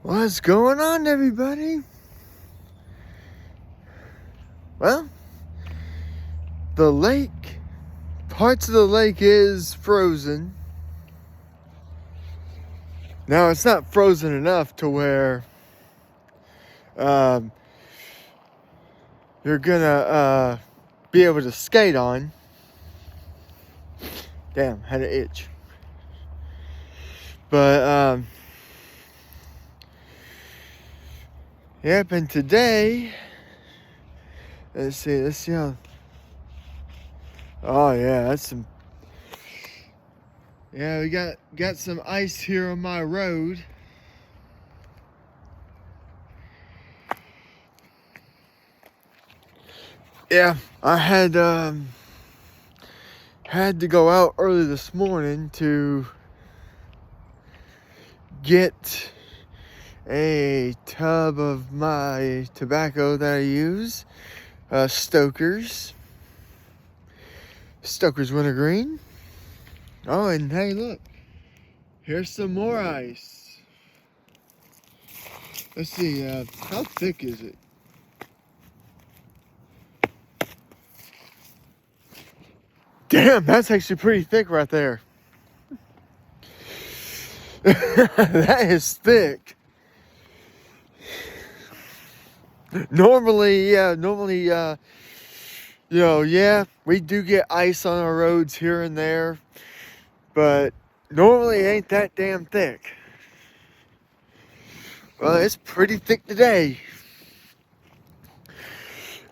What's going on, everybody? Well, the lake, parts of the lake is frozen. Now, it's not frozen enough to where you're gonna be able to skate on. Damn, had an itch. But, yep, and today, let's see how, oh yeah, that's some, yeah, we got some ice here on my road. Yeah, I had to go out early this morning to get a tub of my tobacco that I use, Stoker's Wintergreen. Oh, and hey, look, here's some more ice. Let's see, how thick is it? Damn, that's actually pretty thick right there. That is thick. Normally, we do get ice on our roads here and there, but normally it ain't that damn thick. Well, it's pretty thick today.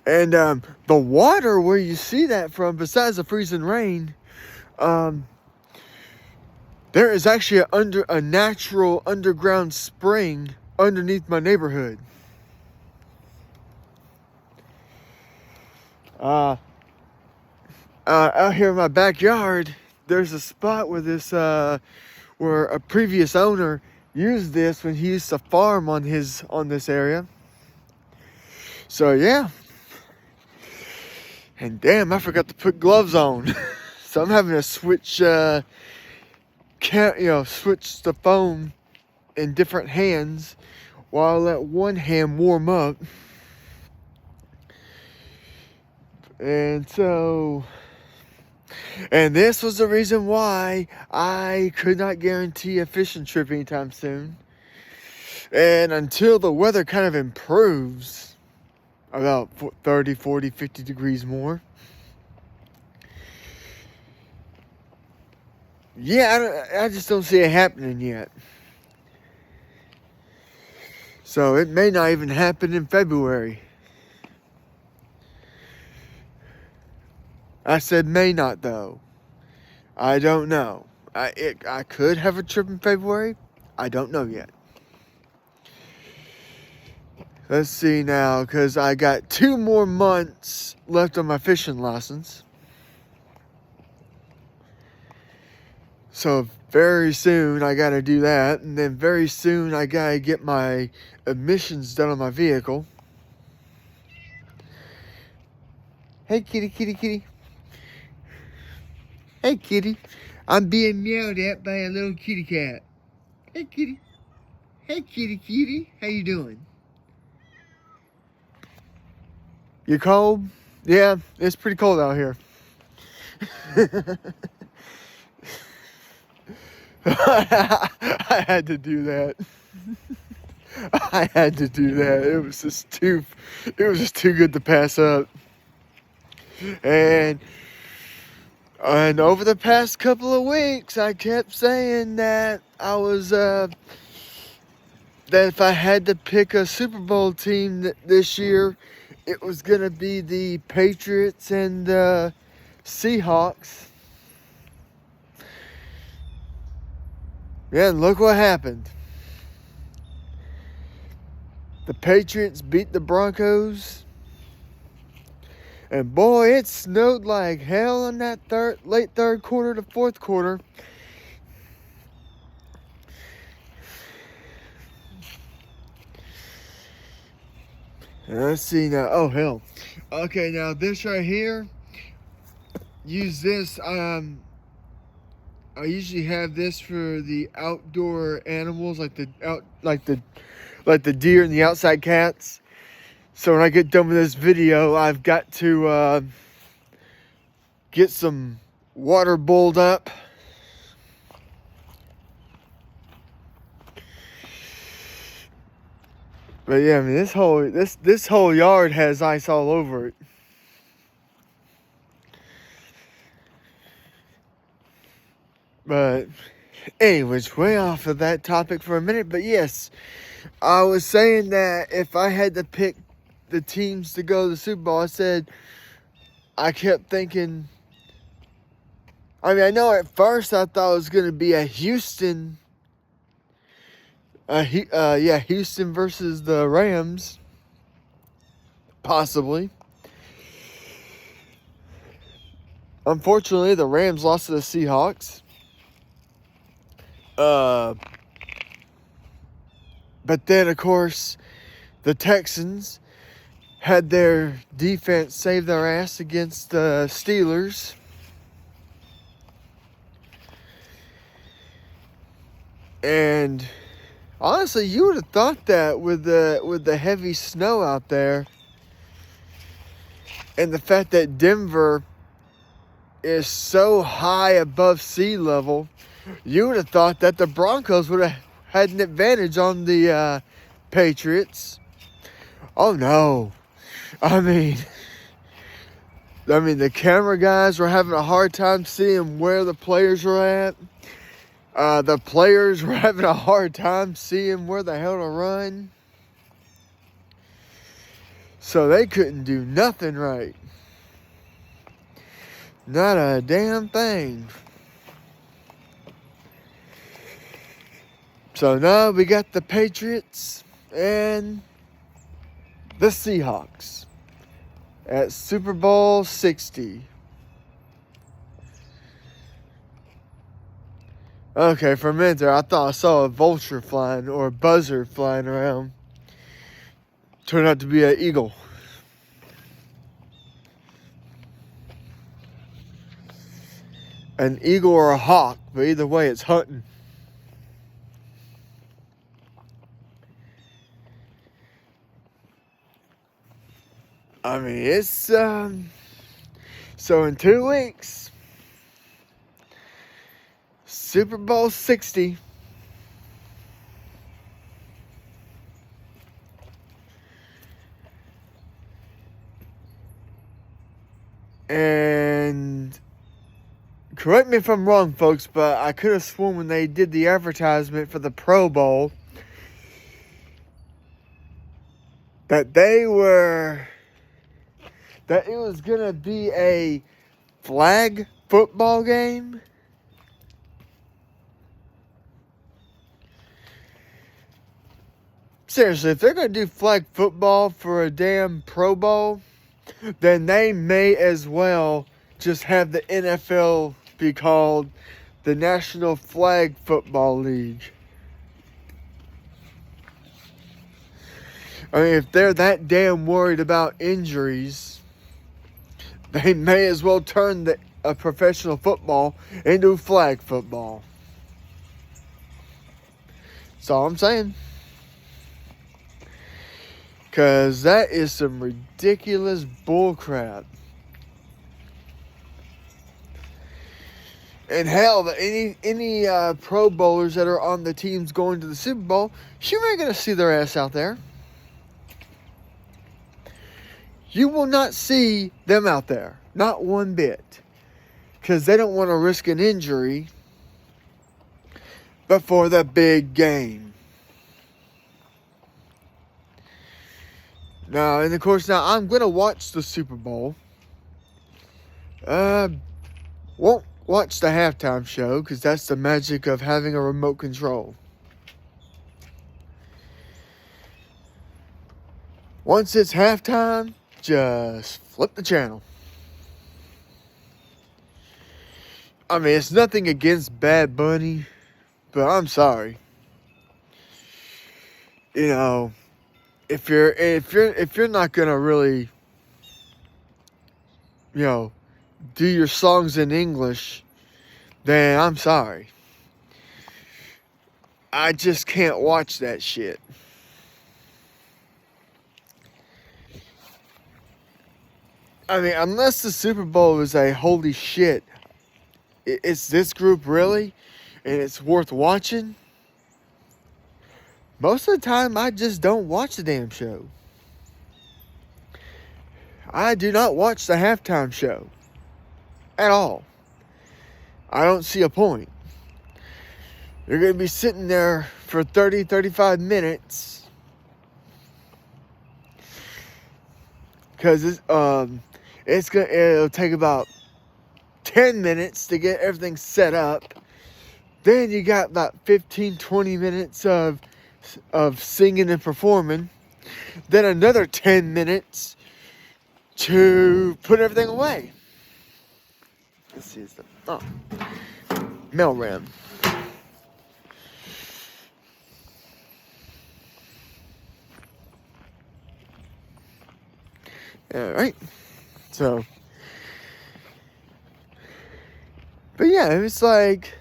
And the water where you see that from, besides the freezing rain, there is actually a natural underground spring underneath my neighborhood. Out here in my backyard, there's a spot where where a previous owner used this when he used to farm on this area. So yeah. And damn, I forgot to put gloves on. So I'm having to switch switch the phone in different hands while I let one hand warm up. And this was the reason why I could not guarantee a fishing trip anytime soon. And until the weather kind of improves about 30, 40, 50 degrees more. Yeah, I just don't see it happening yet. So it may not even happen in February. I said may not, though. I don't know. I could have a trip in February. I don't know yet. Let's see now, because I got 2 more months left on my fishing license. So very soon I got to do that. And then very soon I got to get my emissions done on my vehicle. Hey, kitty, kitty, kitty. Hey, kitty. I'm being meowed at by a little kitty cat. Hey, kitty. Hey, kitty, kitty. How you doing? You cold? Yeah, it's pretty cold out here. I had to do that. I had to do that. It was just too good to pass up. And over the past couple of weeks, I kept saying that I was that if I had to pick a Super Bowl team this year, it was gonna be the Patriots and the Seahawks. Yeah, and look what happened. The Patriots beat the Broncos. And boy, it snowed like hell in that late third quarter to fourth quarter. Let's see now. Oh, hell. Okay, now this right here. Use this. I usually have this for the outdoor animals, like the deer and the outside cats. So when I get done with this video, I've got to get some water boiled up. But yeah, I mean this whole yard has ice all over it. But anyways, way off of that topic for a minute. But yes, I was saying that if I had to pick the teams to go to the Super Bowl, I kept thinking. I mean, I know at first I thought it was going to be a Houston. Houston versus the Rams, possibly. Unfortunately, the Rams lost to the Seahawks. But then, of course, the Texans had their defense save their ass against the Steelers. And honestly, you would have thought that with the heavy snow out there and the fact that Denver is so high above sea level, you would have thought that the Broncos would have had an advantage on the Patriots. Oh no. I mean, the camera guys were having a hard time seeing where the players were at. The players were having a hard time seeing where the hell to run. So they couldn't do nothing right. Not a damn thing. So now we got the Patriots and the Seahawks at Super Bowl 60. Okay, for a minute there, I thought I saw a vulture flying or a buzzard flying around. Turned out to be an eagle. An eagle or a hawk, but either way, it's hunting. I mean, it's, so in 2 weeks, Super Bowl 60. And correct me if I'm wrong, folks, but I could have sworn when they did the advertisement for the Pro Bowl that it was going to be a flag football game. Seriously, if they're going to do flag football for a damn Pro Bowl, then they may as well just have the NFL be called the National Flag Football League. I mean, if they're that damn worried about injuries, they may as well turn a professional football into flag football. That's all I'm saying. Because that is some ridiculous bullcrap. And hell, any Pro Bowlers that are on the teams going to the Super Bowl, you ain't going to see their ass out there. You will not see them out there. Not one bit. Because they don't want to risk an injury before the big game. Now, and of course, now I'm going to watch the Super Bowl. Won't watch the halftime show because that's the magic of having a remote control. Once it's halftime, just flip the channel. I mean, it's nothing against Bad Bunny, but I'm sorry. You know, if you're not gonna really, you know, do your songs in English, then I'm sorry. I just can't watch that shit. I mean, unless the Super Bowl is a holy shit, it's this group really, and it's worth watching. Most of the time, I just don't watch the damn show. I do not watch the halftime show at all. I don't see a point. You're going to be sitting there for 30, 35 minutes because it'll take about 10 minutes to get everything set up. Then you got about 15, 20 minutes of singing and performing. Then another 10 minutes to put everything away. Let's see, mail ram. Alright. So. But yeah, it's like.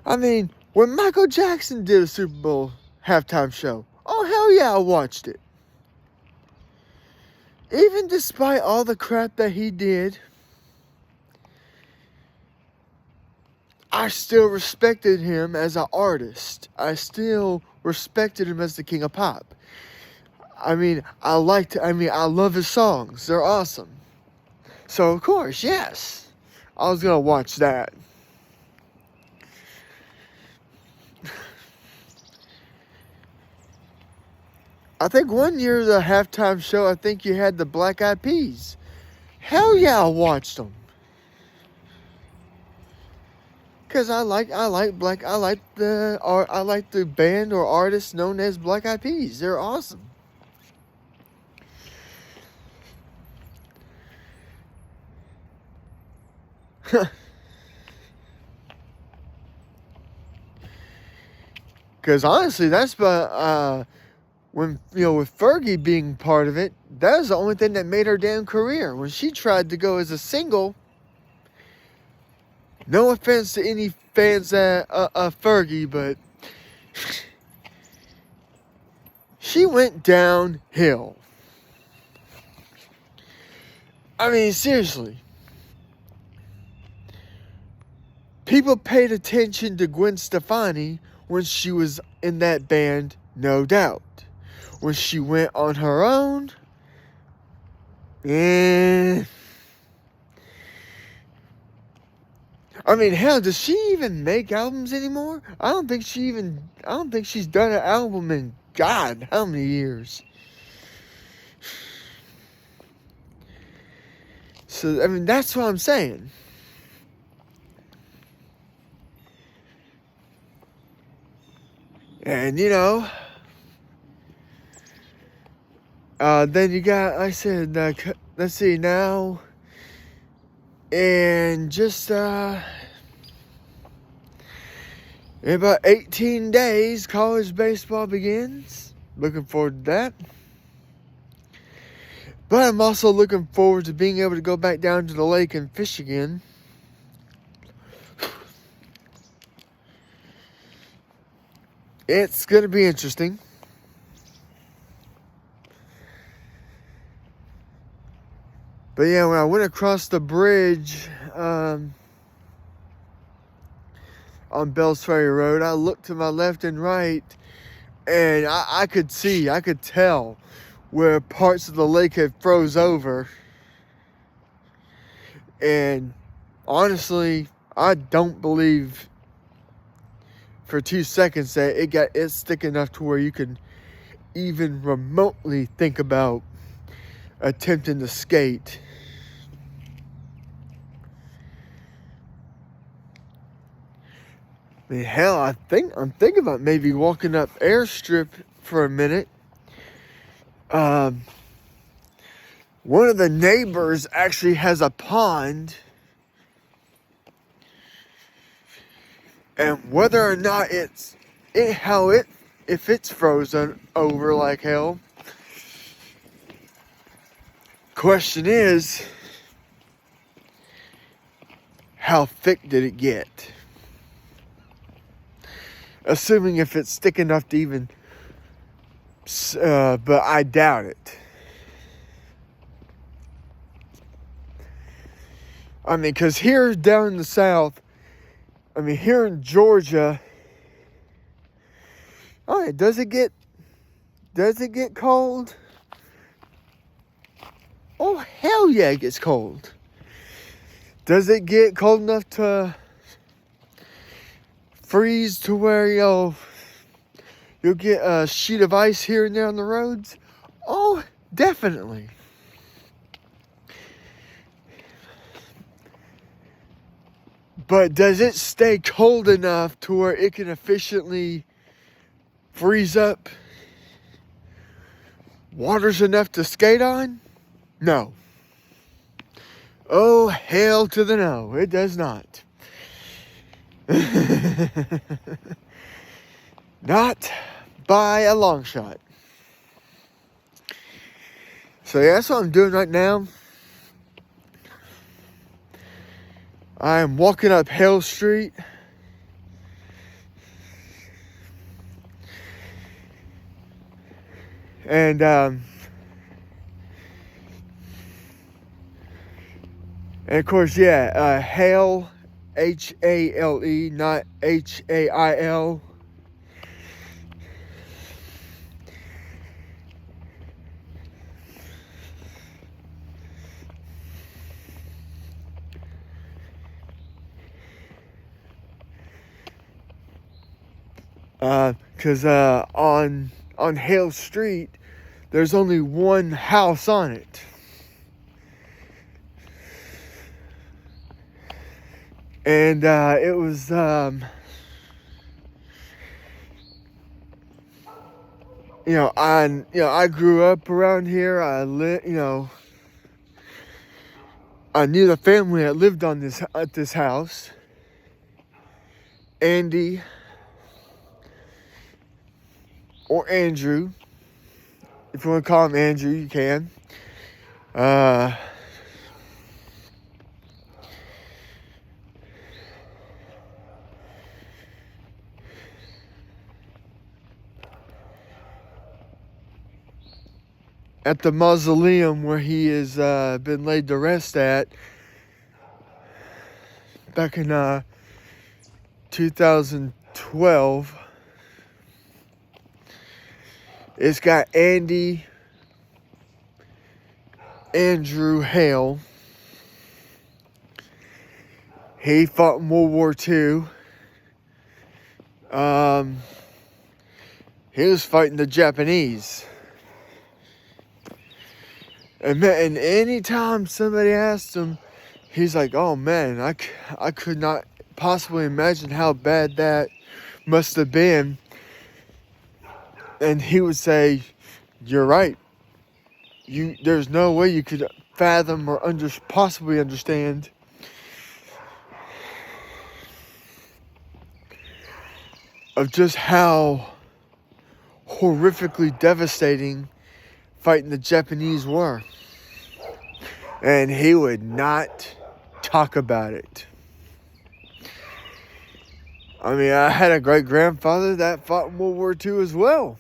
I mean, when Michael Jackson did a Super Bowl halftime show, oh hell yeah, I watched it. Even despite all the crap that he did, I still respected him as an artist. I still respected him as the king of pop. I mean, I love his songs. They're awesome. So, of course, yes, I was going to watch that. I think one year the halftime show, I think you had the Black Eyed Peas. Hell yeah, I watched them. Cause I like the band or artist known as Black Eyed Peas. They're awesome. Cause honestly, that's when, with Fergie being part of it, that was the only thing that made her damn career. When she tried to go as a single, no offense to any fans of Fergie, but she went downhill. I mean, seriously. People paid attention to Gwen Stefani when she was in that band, no doubt. When she went on her own, I mean, hell, does she even make albums anymore? I don't think she's done an album in God, how many years? So, I mean, that's what I'm saying. And, then you got, I said, let's see, now, and just, in about 18 days, college baseball begins. Looking forward to that. But I'm also looking forward to being able to go back down to the lake and fish again. It's going to be interesting. But yeah, when I went across the bridge on Bells Ferry Road, I looked to my left and right, and I could tell where parts of the lake had froze over. And honestly, I don't believe for 2 seconds that it's thick enough to where you can even remotely think about attempting to skate. I mean, hell, I'm thinking about maybe walking up Airstrip for a minute. One of the neighbors actually has a pond. And whether or not if it's frozen over like hell, question is, how thick did it get? Assuming if it's thick enough to even, but I doubt it. I mean, because here down in the South, I mean, here in Georgia, oh, yeah, does it get cold? Oh, hell yeah, it gets cold. Does it get cold enough to freeze to where, you'll get a sheet of ice here and there on the roads? Oh, definitely. But does it stay cold enough to where it can efficiently freeze up waters enough to skate on? No. Oh, hell to the no. It does not. Not by a long shot. So yeah, that's what I'm doing right now. I am walking up Hale Street. And of course, yeah, Hale, H-A-L-E, not H-A-I-L. Because on Hale Street, there's only one house on it. And it was I grew up around here. I knew the family that lived at this house. Andy or Andrew. If you want to call him Andrew, you can. At the mausoleum where he has been laid to rest at back in 2012. It's got Andrew Hale. He fought in World War II. He was fighting the Japanese. And anytime somebody asked him, he's like, oh man, I could not possibly imagine how bad that must have been. And he would say, you're right. There's no way you could fathom or possibly understand of just how horrifically devastating fighting the Japanese were. And he would not talk about it. I mean, I had a great-grandfather that fought in World War II as well.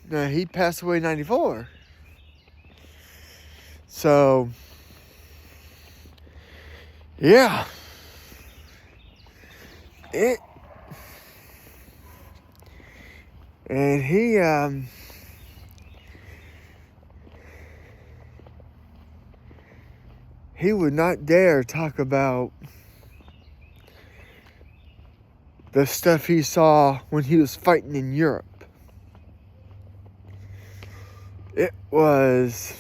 Now, he passed away in 94. So, yeah. And he would not dare talk about the stuff he saw when he was fighting in Europe. It was...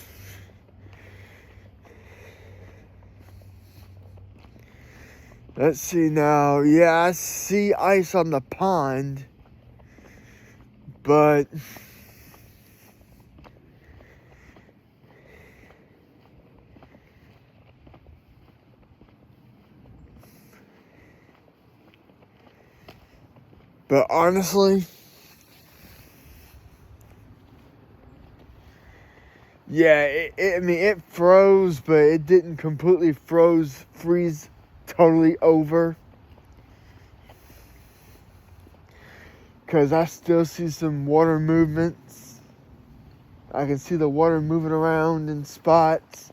Let's see now. Yeah, I see ice on the pond. But... But honestly... Yeah, it froze, but it didn't completely freeze totally over. Because I still see some water movements. I can see the water moving around in spots.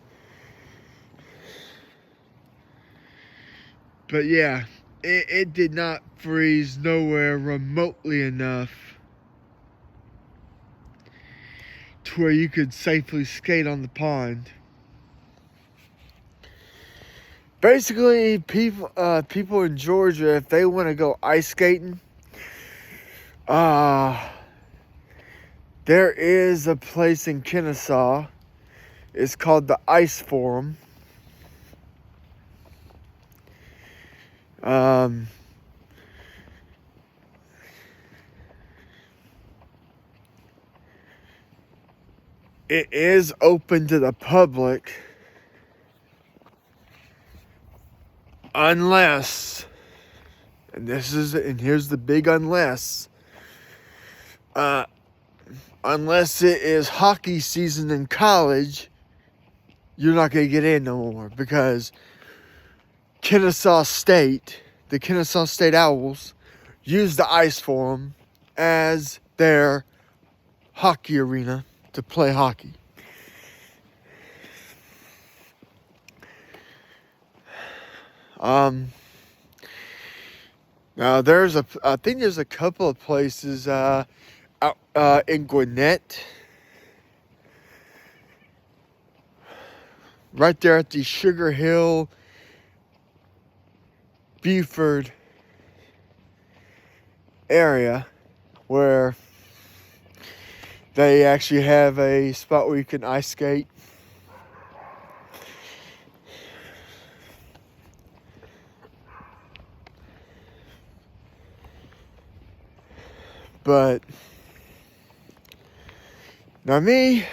But yeah, it did not freeze nowhere remotely enough to where you could safely skate on the pond. Basically, people in Georgia, if they want to go ice skating, there is a place in Kennesaw. It's called the Ice Forum. It is open to the public unless, and here's the big unless, unless it is hockey season in college, you're not going to get in no more, because the Kennesaw State Owls use the Ice Forum as their hockey arena to play hockey. Now I think there's a couple of places out in Gwinnett, right there at the Sugar Hill, Beaufort area, where they actually have a spot where you can ice skate. But now me,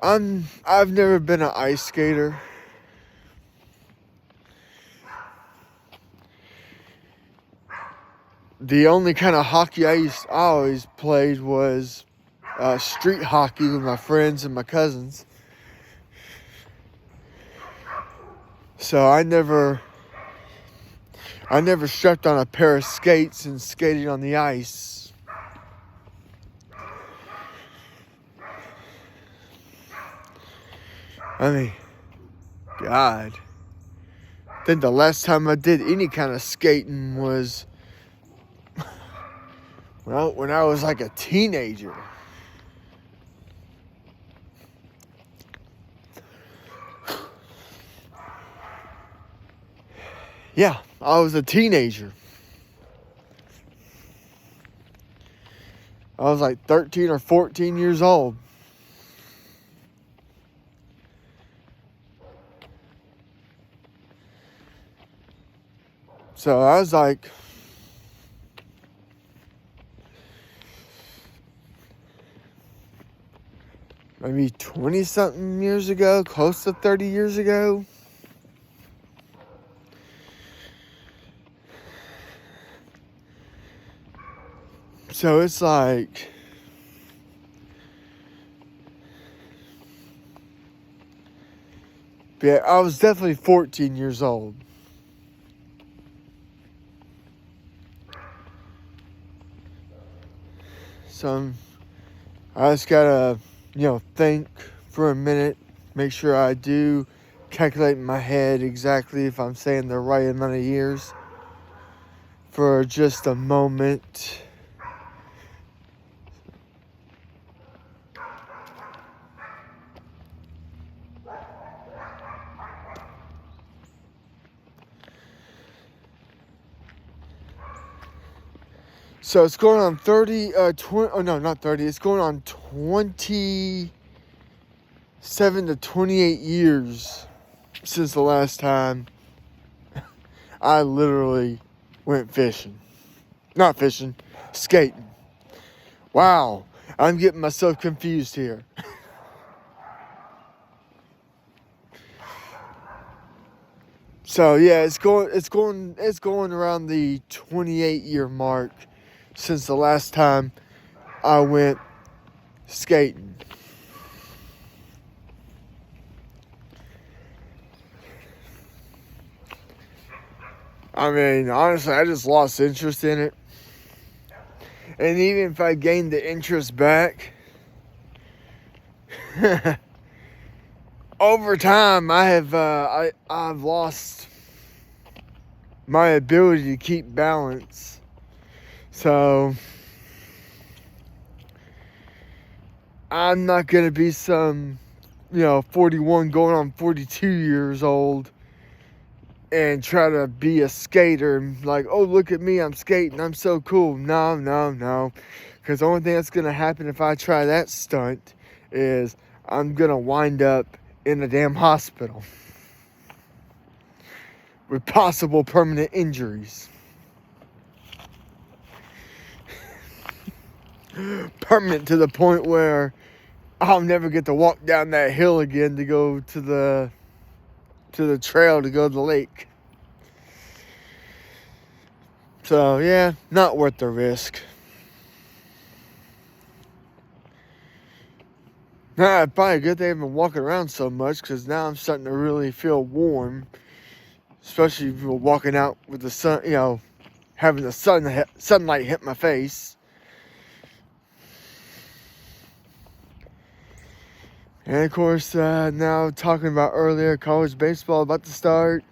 I've never been an ice skater. The only kind of hockey I always played was street hockey with my friends and my cousins. So I never strapped on a pair of skates and skated on the ice. I mean, God. I think the last time I did any kind of skating was when I was like a teenager. Yeah, I was a teenager. I was like 13 or 14 years old. So I was like, maybe 20-something years ago, close to 30 years ago. So it's like, yeah, I was definitely 14 years old. So I just gotta, think for a minute, make sure I do calculate in my head exactly if I'm saying the right amount of years for just a moment. So it's going on 20, oh no, not 30, it's going on 27 to 28 years since the last time I literally went fishing. Not fishing, skating. Wow, I'm getting myself confused here. So yeah, it's going around the 28-year mark since the last time I went skating. I mean, honestly, I just lost interest in it. And even if I gained the interest back, over time, I've lost my ability to keep balance. So I'm not gonna be some, 41 going on 42 years old and try to be a skater and like, oh, look at me, I'm skating, I'm so cool. No. Because the only thing that's gonna happen if I try that stunt is I'm gonna wind up in a damn hospital with possible permanent injuries. Permanent to the point where I'll never get to walk down that hill again to go to the trail to go to the lake. So yeah, not worth the risk. Nah, probably a good thing I've been walking around so much, because now I'm starting to really feel warm. Especially if you're walking out with the sun, having the sunlight hit my face. And of course, now talking about earlier, college baseball about to start.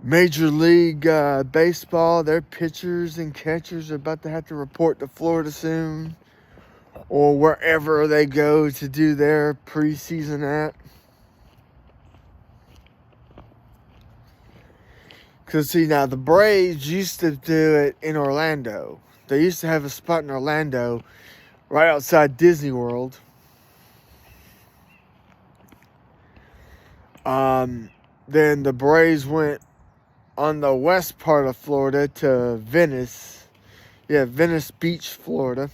Major League Baseball, their pitchers and catchers are about to have to report to Florida soon, or wherever they go to do their preseason at. Because, see, now the Braves used to do it in Orlando. They used to have a spot in Orlando right outside Disney World. Then the Braves went on the west part of Florida to Venice. Yeah, Venice Beach, Florida.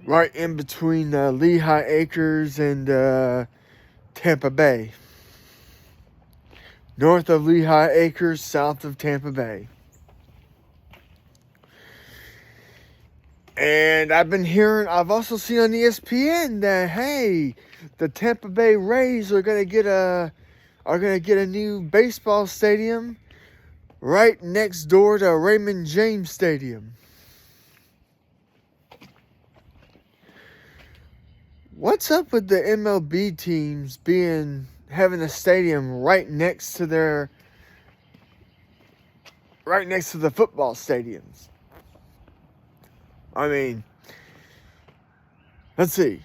Right in between Lehigh Acres and Tampa Bay. North of Lehigh Acres, south of Tampa Bay. And I've also seen on ESPN that, hey, the Tampa Bay Rays are gonna get a new baseball stadium right next door to Raymond James Stadium. What's up with the MLB teams having a stadium right next to the football stadiums? I mean, let's see.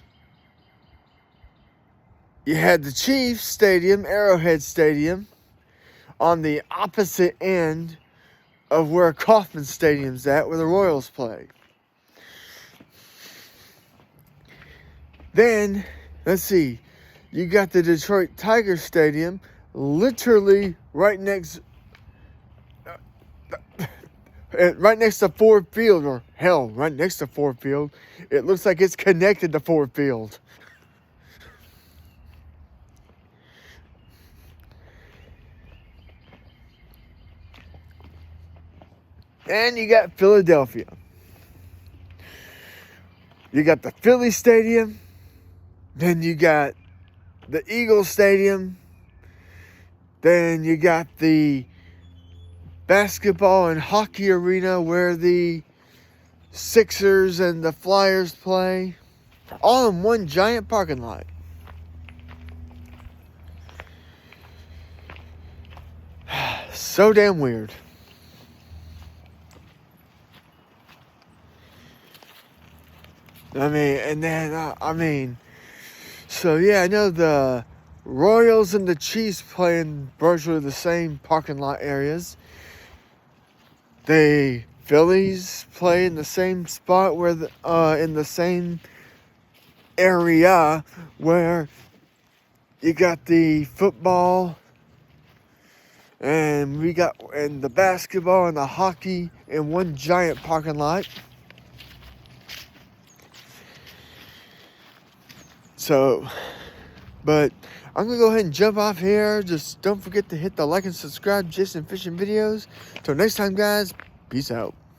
You had the Chiefs Stadium, Arrowhead Stadium, on the opposite end of where Kauffman Stadium's at, where the Royals play. Then, let's see. You got the Detroit Tigers Stadium, literally right next to Ford Field, or hell, right next to Ford Field. It looks like it's connected to Ford Field. And you got Philadelphia. You got the Philly Stadium. Then you got the Eagles Stadium. Then you got the basketball and hockey arena where the Sixers and the Flyers play, all in one giant parking lot. So damn weird. So yeah, I know the Royals and the Chiefs play in virtually the same parking lot areas. The Phillies play in the same spot in the same area where you got the football and the basketball and the hockey in one giant parking lot. So, but I'm going to go ahead and jump off here. Just don't forget to hit the like and subscribe Jason Fishing videos. Till next time, guys, peace out.